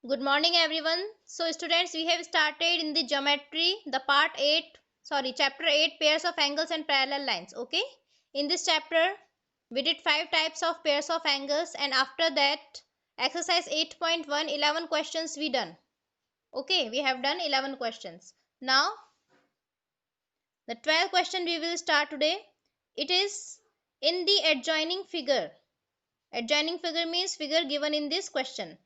Good morning, everyone. So, students, we have started in the geometry, the chapter 8, pairs of angles and parallel lines. Okay. In this chapter, we did 5 types of pairs of angles, and after that, exercise 8.1, 11 questions we done. Okay, we have done 11 questions. Now, the 12th question we will start today. It is in the adjoining figure. Adjoining figure means figure given in this question.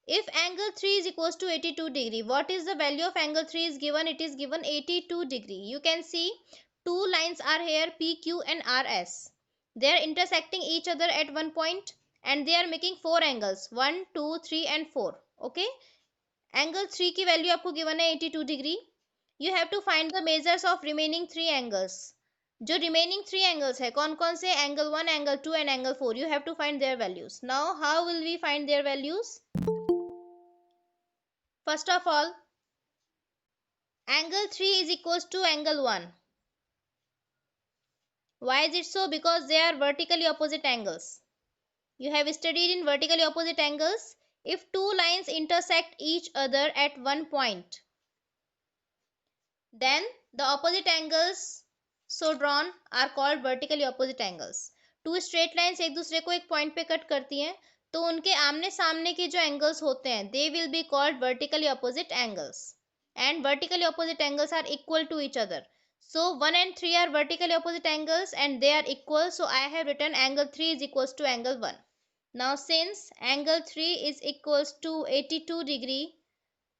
If angle 3 is equals to 82 degree, what is the value of angle 3 is given? It is given 82 degree. You can see two lines are here, PQ and RS. They are intersecting each other at one point and they are making four angles, 1, 2, 3 and 4. Okay. Angle 3 की value आपको given है 82 degree. You have to find the measures of remaining three angles. जो remaining three angles है कौन कौन से angle 1 angle 2 and angle 4 you have to find their values now how will we find their values first of all angle 3 is equals to angle 1. Why is it so? Because they are vertically opposite angles. You have studied in vertically opposite angles. If two lines intersect each other at one point, then the opposite angles so drawn are called vertically opposite angles. Two straight lines एक दूसरे को एक point पे cut करती हैं तो उनके आमने सामने के जो एंगल्स होते हैं they will be called vertically opposite angles and vertically opposite angles are equal to each other. So 1 and 3 are vertically opposite angles and they are equal, so I have written angle 3 is equals to angle 1. Now since angle 3 is equals to 82 degree,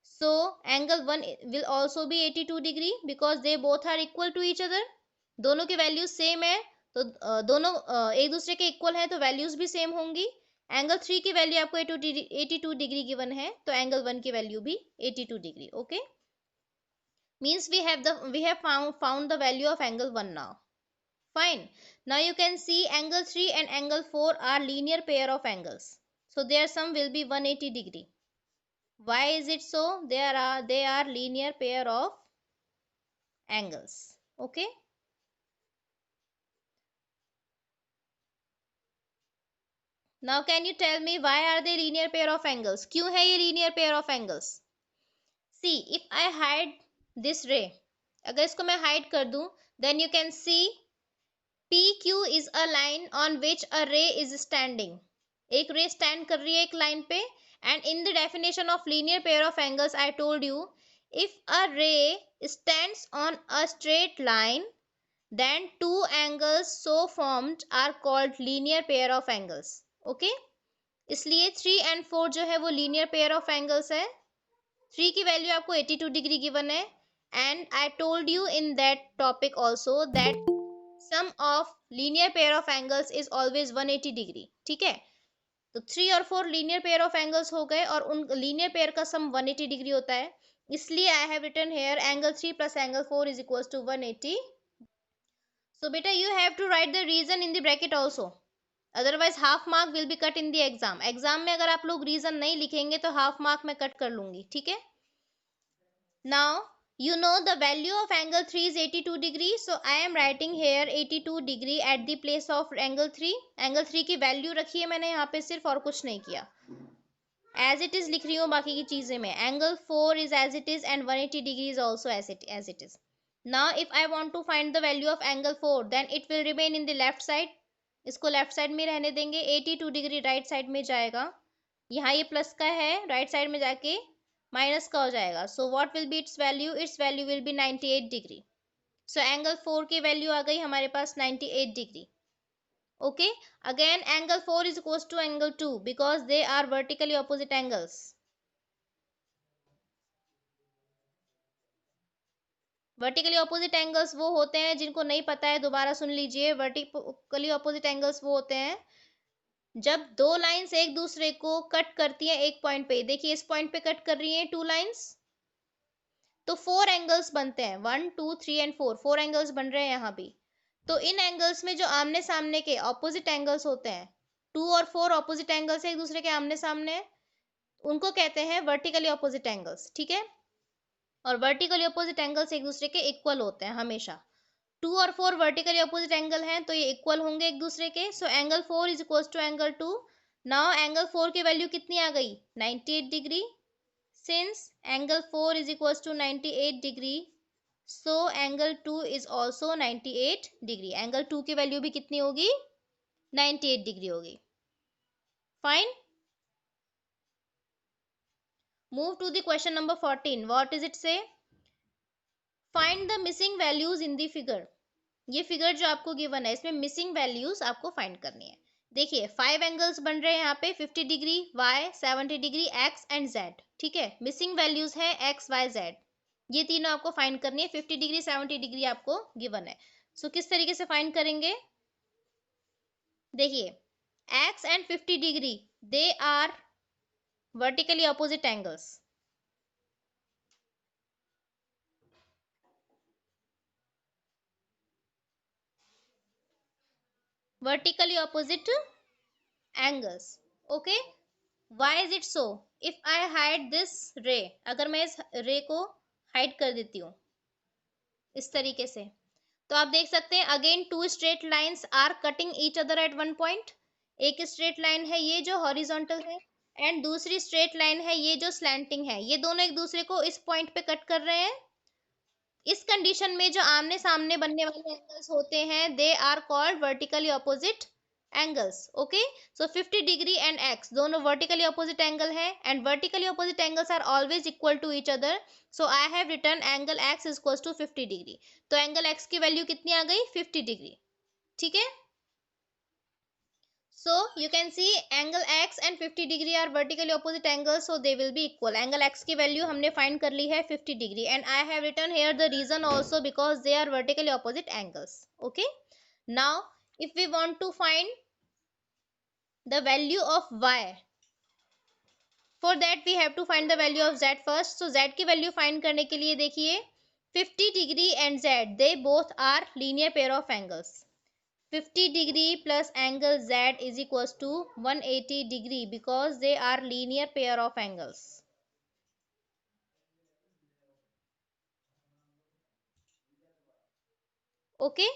so angle 1 will also be 82 degree because they both are equal to each other. दोनों की values same है तो दोनों एक दूसरे के equal है तो वैल्यूज भी सेम होंगी. एंगल 3 की वैल्यू आपको 82 डिग्री गिवन है तो एंगल 1 की वैल्यू भी 82 degree. Okay, means we have found the value of angle 1 now. Fine. Now you can see angle 3 and angle 4 are linear pair of angles, so their sum will be 180 degree. Why is it so? They are linear pair of angles. Okay. Now can you tell me why are they linear pair of angles? क्यों है ये linear pair of angles? See, if I hide this ray, अगर इसको मैं hide कर दूं, then you can see PQ is a line on which a ray is standing. एक ray stand कर रही है एक line पे, and in the definition of linear pair of angles I told you, if a ray stands on a straight line, then two angles so formed are called linear pair of angles. Okay, इसलिए 3 and 4 जो है वो linear pair of angles है. 3 की value आपको 82 degree given है and I told you in that topic also that sum of linear pair of angles is always 180 degree. ठीक है, तो 3 और 4 लीनियर पेयर ऑफ एंगल्स हो गए और उन लीनियर पेयर का सम 180 डिग्री होता है. इसलिए I have written here angle 3 plus angle 4 is equals to 180. So बेटा you have to write the reason in the bracket also, otherwise half mark will be cut in the exam में अगर आप लोग reason नहीं लिखेंगे तो half mark में cut कर लूंगी. ठीक है. Now you know the value of angle 3 is 82 degree, so I am writing here 82 degree at the place of angle 3. angle 3 की वैल्यू रखी है मैंने यहाँ पे सिर्फ और कुछ नहीं किया. as it is लिख रही हूँ बाकी की चीजें में. angle 4 is as it is and 180 degree is also as it is. now if I want to find the value of angle 4 then it will remain in the left side. इसको left side में रहने देंगे. 82 degree right side में जाएगा. यहाँ ये plus का है, राइट साइड में जाके माइनस का हो जाएगा. So what will be its value? Its value will be 98 degree. So angle 4 की वैल्यू आ गई हमारे पास 98 degree. Okay, again angle 4 is equals to angle 2 because they are vertically opposite angles. Vertically opposite angles वो होते हैं, जिनको नहीं पता है दोबारा सुन लीजिए. वर्टिकली ऑपोजिट एंगल्स वो होते हैं जब दो लाइंस एक दूसरे को कट करती हैं एक पॉइंट पे. देखिए इस पॉइंट पे कट कर रही हैं टू लाइंस, तो 4 एंगल्स बनते हैं. 1 2 3 एंड 4 4 एंगल्स बन रहे हैं यहाँ भी. तो इन एंगल्स में जो आमने सामने के ऑपोजिट एंगल्स होते हैं, 2 और 4 ऑपोजिट एंगल्स एक दूसरे के आमने सामने, उनको कहते हैं वर्टिकली ऑपोजिट एंगल्स. ठीक है, और वर्टिकली ऑपोजिट एंगल्स एक दूसरे के इक्वल होते हैं हमेशा. 2 और 4 वर्टिकली ऑपोजिट एंगल हैं तो ये इक्वल होंगे एक दूसरे के. So angle 4 is equal to angle 2. Now angle 4 की वैल्यू कितनी आ गई? 98 degree. Since angle 4 is equals to 98 degree, so angle 2 is also 98 degree. Angle 2 की वैल्यू भी कितनी होगी? 98 डिग्री होगी. Fine. Move to the question number 14. What does it say? Find the missing values in the figure. ये figure जो आपको given है इसमें मिसिंग वैल्यूज आपको फाइंड करनी है. देखिए 5 एंगल्स बन रहे हैं यहाँ पे 50 degree y, 70 degree x and z. ठीक है, मिसिंग वैल्यूज है x, y, z. ये तीनों आपको फाइंड करनी है. 50 डिग्री 70 डिग्री आपको गिवन है. सो किस तरीके से फाइंड करेंगे? देखिए x and 50 degree they are vertically opposite angles. Vertically opposite angles. Okay. Why is it so? If I hide this ray, अगर मैं इस रे को हाइड कर देती हूँ इस तरीके से, तो आप देख सकते हैं again two straight lines are cutting each other at one point. एक स्ट्रेट लाइन है ये जो हॉरिजॉन्टल है एंड दूसरी स्ट्रेट लाइन है ये जो स्लैंटिंग है. ये दोनों एक दूसरे को इस पॉइंट पे कट कर रहे हैं. इस कंडीशन में जो आमने सामने बनने वाले एंगल्स होते हैं they are called vertically opposite angles. Okay. So 50 degree and x दोनों वर्टिकली ऑपोजिट एंगल है and vertically opposite angles are always equal to each other. So I have written angle x is equal to 50 degree. तो angle x की value कितनी आ गई? 50 degree. ठीक है. So you can see angle x and 50 degree are vertically opposite angles, so they will be equal. Angle x की value हमने find कर ली है 50 degree and I have written here the reason also because they are vertically opposite angles. Okay. Now if we want to find the value of y, for that we have to find the value of z first. So z की value find करने के लिए देखिए 50 degree and z they both are linear pair of angles. 50 degree plus angle z is equals to 180 degree because they are linear pair of angles. Okay.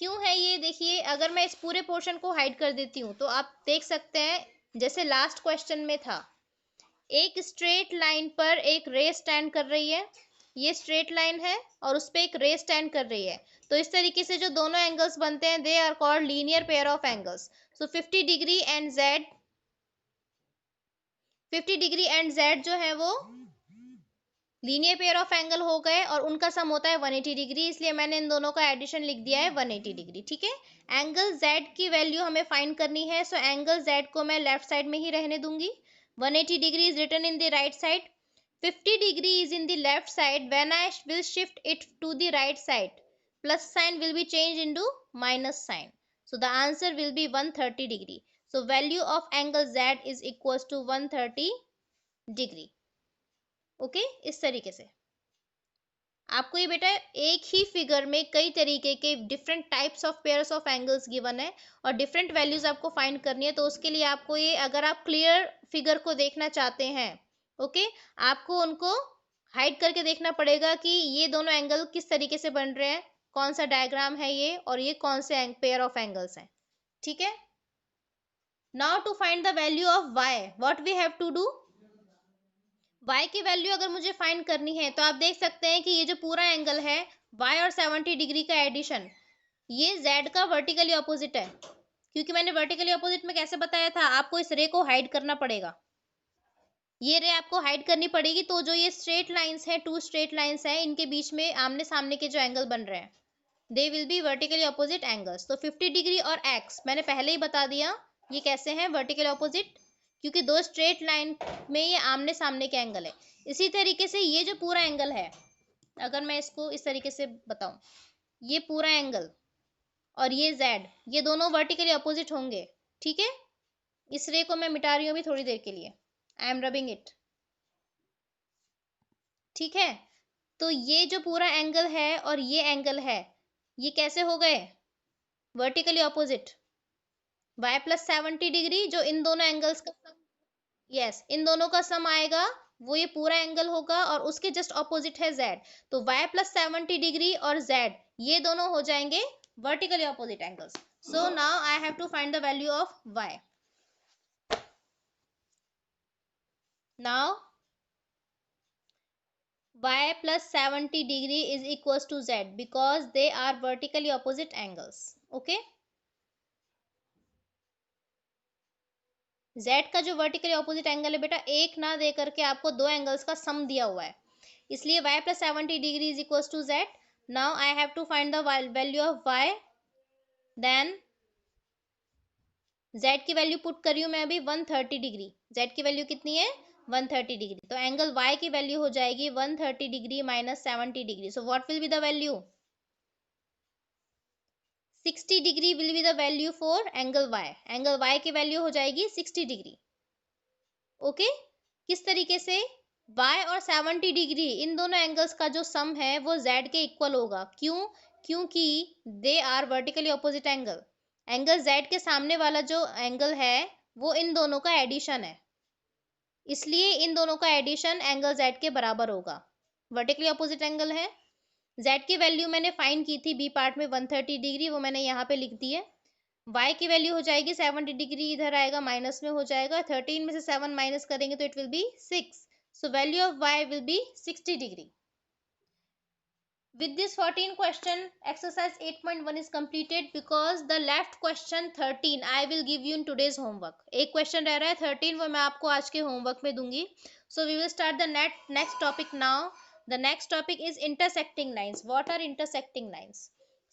क्यों है ये? देखिए अगर मैं इस पूरे पोर्शन को हाइड कर देती हूँ तो आप देख सकते हैं जैसे लास्ट क्वेश्चन में था एक स्ट्रेट लाइन पर एक रे स्टैंड कर रही है. ये स्ट्रेट लाइन है और उस पर एक रे स्टैंड कर रही है. तो इस तरीके से जो दोनों एंगल्स बनते हैं they are called linear pair of angles. So 50 degree and z 50 degree and z जो है वो लीनियर पेयर ऑफ एंगल हो गए और उनका सम होता है 180 डिग्री. इसलिए मैंने इन दोनों का एडिशन लिख दिया है 180 डिग्री. ठीक है. एंगल जेड की वैल्यू हमें फाइंड करनी है. सो एंगल जेड को मैं लेफ्ट साइड में ही रहने दूंगी. 180 degree is written in the right side. 50 degree is in the left side. When I will shift it to the right side plus sign will be change into minus sign. So the answer will be 130 degree. So value of angle z is equal to 130 degree. Okay. इस तरीके से आपको ये बेटा एक ही figure में कई तरीके के different types of pairs of angles given है और डिफरेंट वैल्यूज आपको फाइंड करनी है. तो उसके लिए आपको ये अगर आप क्लियर फिगर को देखना चाहते हैं ओके आपको उनको हाइड करके देखना पड़ेगा कि ये दोनों एंगल किस तरीके से बन रहे हैं, कौन सा डायग्राम है ये और ये कौन से पेयर ऑफ एंगल्स हैं. ठीक है. Now to find the value of y what we have to do. y की वैल्यू अगर मुझे फाइंड करनी है तो आप देख सकते हैं कि ये जो पूरा एंगल है y और 70 डिग्री का एडिशन ये z का वर्टिकली ऑपोजिट है. क्योंकि मैंने वर्टिकली ऑपोजिट में कैसे बताया था आपको इस रे को हाइड करना पड़ेगा. ये रे आपको हाइड करनी पड़ेगी. तो जो ये स्ट्रेट लाइंस है टू स्ट्रेट लाइंस है इनके बीच में आमने सामने के जो एंगल बन रहे हैं they will B vertically opposite angles. तो 50 डिग्री और x मैंने पहले ही बता दिया ये कैसे हैं वर्टिकली ऑपोजिट क्योंकि दो स्ट्रेट लाइन में ये आमने सामने के एंगल है. इसी तरीके से ये जो पूरा एंगल है अगर मैं इसको इस तरीके से बताऊं ये पूरा एंगल और ये z ये दोनों वर्टिकली अपोजिट होंगे. ठीक है. इस रे को मैं मिटा रही हूँ अभी थोड़ी देर के लिए. I am rubbing it. ठीक है. तो ये जो पूरा एंगल है और ये एंगल है ये कैसे हो गए vertically opposite. y plus 70 degree जो इन दोनों एंगल्स का सम यस इन दोनों का सम आएगा वो ये पूरा एंगल होगा और उसके जस्ट ऑपोजिट है z. तो y प्लस 70 डिग्री और z ये दोनों हो जाएंगे vertically opposite angles. So now I have to find the value of y. Now y plus 70 degree is equals to z because they are vertically opposite angles. Okay, z का जो vertically opposite angle है बेटा, एक ना दे करके आपको दो angles का सम दिया हुआ है, इसलिए y plus 70 degree is equal to z. Now I have to find the value of y. Then z की वैल्यू पुट कर रही हूँ मैं अभी 130 डिग्री. z की वैल्यू कितनी है? 130 डिग्री. तो एंगल y की वैल्यू हो जाएगी 130 degree minus 70 degree. So what will be the value? 60 degree will be the value for angle y. Angle y की वैल्यू हो जाएगी 60 डिग्री. ओके, किस तरीके से? y और 70 डिग्री इन दोनों एंगल्स का जो सम है वो z के इक्वल होगा. क्यों? क्योंकि they are vertically opposite angle. Angle z के सामने वाला जो एंगल है वो इन दोनों का एडिशन है, इसलिए इन दोनों का एडिशन एंगल z के बराबर होगा. वर्टिकली ऑपोजिट एंगल है. z की वैल्यू मैंने फाइंड की थी बी पार्ट में 130 डिग्री, वो मैंने यहाँ पे लिख दी है. y की वैल्यू हो जाएगी 70 डिग्री, इधर आएगा माइनस में हो जाएगा, 13 में से 7 माइनस करेंगे तो it will B 6. So value of y will be 60 degree. With this 14 question, exercise 8.1 is completed because the left question 13 I will give you in today's homework. एक question रह रहा है 13, वो मैं आपको आज के homework में दूंगी. So we will start the next topic now. The next topic is intersecting lines. What are intersecting lines?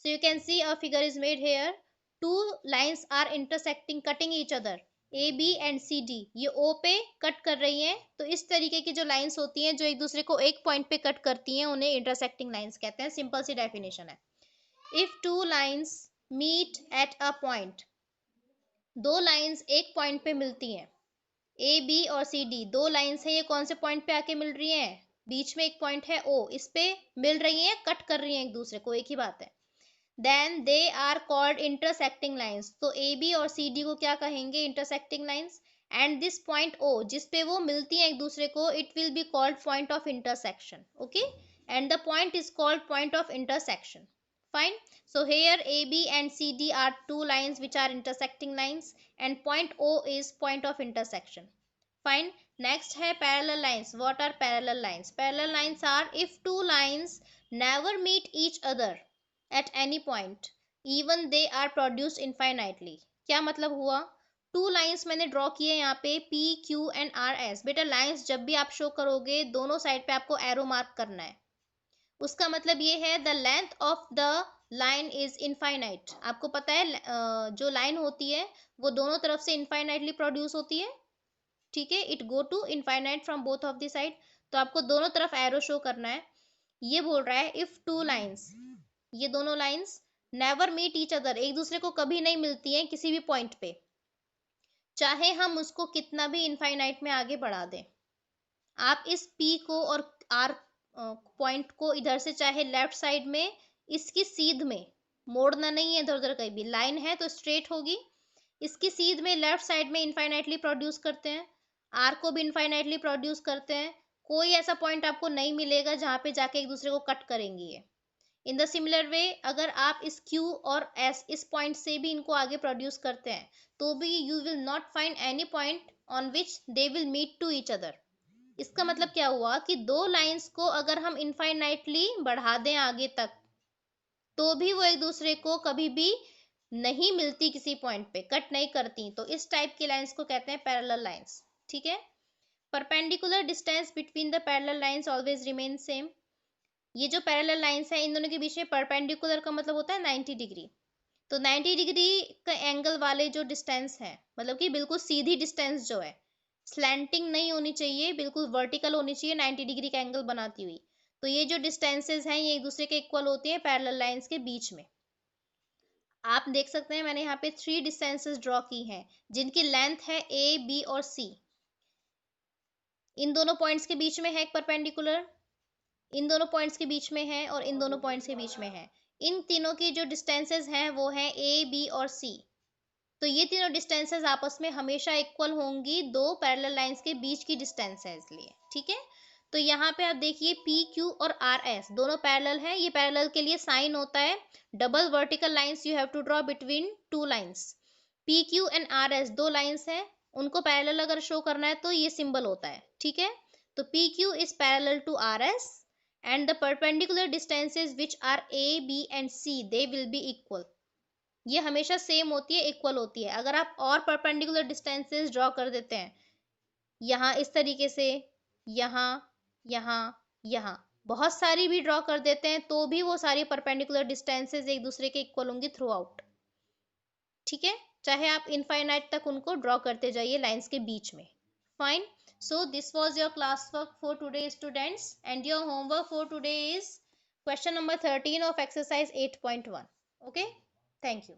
So you can see a figure is made here. Two lines are intersecting, cutting each other. A B and C D, ये O पे cut कर रही हैं. तो इस तरीके की जो लाइंस होती हैं जो एक दूसरे को एक पॉइंट पे कट करती हैं उन्हें इंटरसेक्टिंग लाइंस कहते हैं. सिंपल सी डेफिनेशन है. If two lines meet at a point, दो लाइंस एक पॉइंट पे मिलती हैं, ए बी और सी डी दो लाइंस हैं, ये कौन से पॉइंट पे आके मिल रही हैं? बीच में एक पॉइंट है ओ, इस पे मिल रही हैं, कट कर रही हैं एक दूसरे को, एक ही बात है. Then they are called intersecting lines. तो ए बी और सी डी को क्या कहेंगे? Intersecting lines. And this point O जिस पे वो मिलती हैं एक दूसरे को, it will be called point of intersection. Okay, and the point is called point of intersection. Fine. So here AB and CD are two lines which are intersecting lines and point O is point of intersection. Fine. Next है parallel lines. What are parallel lines? Parallel lines are if two lines never meet each other at any point, even they are produced infinitely. क्या मतलब हुआ? Two lines मैंने draw किए यहाँ पे P, Q and R, S. बेटा lines जब भी आप शो करोगे दोनों साइड पे आपको एरो मार्क करना है. उसका मतलब ये है the length of the line is infinite. आपको पता है जो लाइन होती है वो दोनों तरफ से इनफाइनाइटली प्रोड्यूस होती है. ठीक है, it go to infinite from both of the side. तो आपको दोनों तरफ एरो शो करना है. ये बोल रहा है इफ टू लाइंस, ये दोनों lines never meet each other, एक दूसरे को कभी नहीं मिलती हैं किसी भी पॉइंट पे, चाहे हम उसको कितना भी इनफाइनाइट में आगे बढ़ा दें. आप इस P को और R पॉइंट को इधर से चाहे लेफ्ट साइड में इसकी सीध में, मोड़ना नहीं है इधर उधर कहीं भी, लाइन है तो स्ट्रेट होगी, इसकी सीध में लेफ्ट साइड में इनफाइनाइटली प्रोड्यूस करते हैं, आर को भी इनफाइनाइटली प्रोड्यूस करते हैं. कोई ऐसा पॉइंट आपको नहीं मिलेगा जहां पे जाके एक दूसरे को कट करेंगे ये. इन द सिमिलर वे अगर आप इस Q और S इस पॉइंट से भी इनको आगे प्रोड्यूस करते हैं तो भी you will not find any point on which they will meet to each other. इसका मतलब क्या हुआ कि दो लाइंस को अगर हम इनफाइनाइटली बढ़ा दें आगे तक तो भी वो एक दूसरे को कभी भी नहीं मिलती, किसी पॉइंट पे कट नहीं करती. तो इस टाइप की लाइंस को कहते हैं पैरेलल लाइंस. ठीक है. Perpendicular distance between the parallel lines always remain same. ये जो पैरेलल लाइंस है इन दोनों के बीच में परपेंडिकुलर का मतलब होता है 90 डिग्री. तो 90 डिग्री का एंगल वाले जो डिस्टेंस है, मतलब कि बिल्कुल सीधी डिस्टेंस जो है, स्लैंटिंग नहीं होनी चाहिए, बिल्कुल वर्टिकल होनी चाहिए 90 डिग्री का एंगल बनाती हुई. तो ये जो डिस्टेंसेस हैं ये एक दूसरे के इक्वल होती हैं पैरेलल लाइंस के बीच में. आप देख सकते हैं मैंने यहाँ पे 3 डिस्टेंसेस ड्रॉ की हैं जिनकी लेंथ है ए बी और सी. इन दोनों पॉइंट्स के बीच में है एक परपेंडिकुलर, इन दोनों पॉइंट्स के बीच में है और इन दोनों पॉइंट्स के बीच में है. इन तीनों की जो डिस्टेंसेस हैं वो हैं ए बी और सी. तो ये तीनों डिस्टेंसेस आपस में हमेशा इक्वल होंगी, दो पैरेलल लाइंस के बीच की डिस्टेंस है इसलिए. ठीक है. तो यहाँ पे आप देखिए पी क्यू और आर एस दोनों पैरेलल हैं. ये पैरेलल के लिए साइन होता है double vertical lines you have to draw between two lines. P Q and R S दो लाइंस हैं, उनको पैरेलल अगर शो करना है तो ये सिंबल होता है. ठीक है. तो P Q is parallel to R S and the perpendicular distances which are a, b and c, they will be equal. ये हमेशा सेम होती है, इक्वल होती है। अगर आप और परपेंडिकुलर डिस्टेंसेस ड्रॉ कर देते हैं, यहाँ इस तरीके से, यहाँ, यहाँ, यहाँ, बहुत सारी भी ड्रॉ कर देते हैं तो भी वो सारी परपेंडिकुलर डिस्टेंसेस एक दूसरे के इक्वल होंगी थ्रू आउट। ठीक है, चाहे आप इनफाइनाइट तक उनको ड्रॉ करते जाइए लाइंस के बीच में। Fine. So this was your class work for today students, and your homework for today is question number 13 of exercise 8.1। Okay, thank you.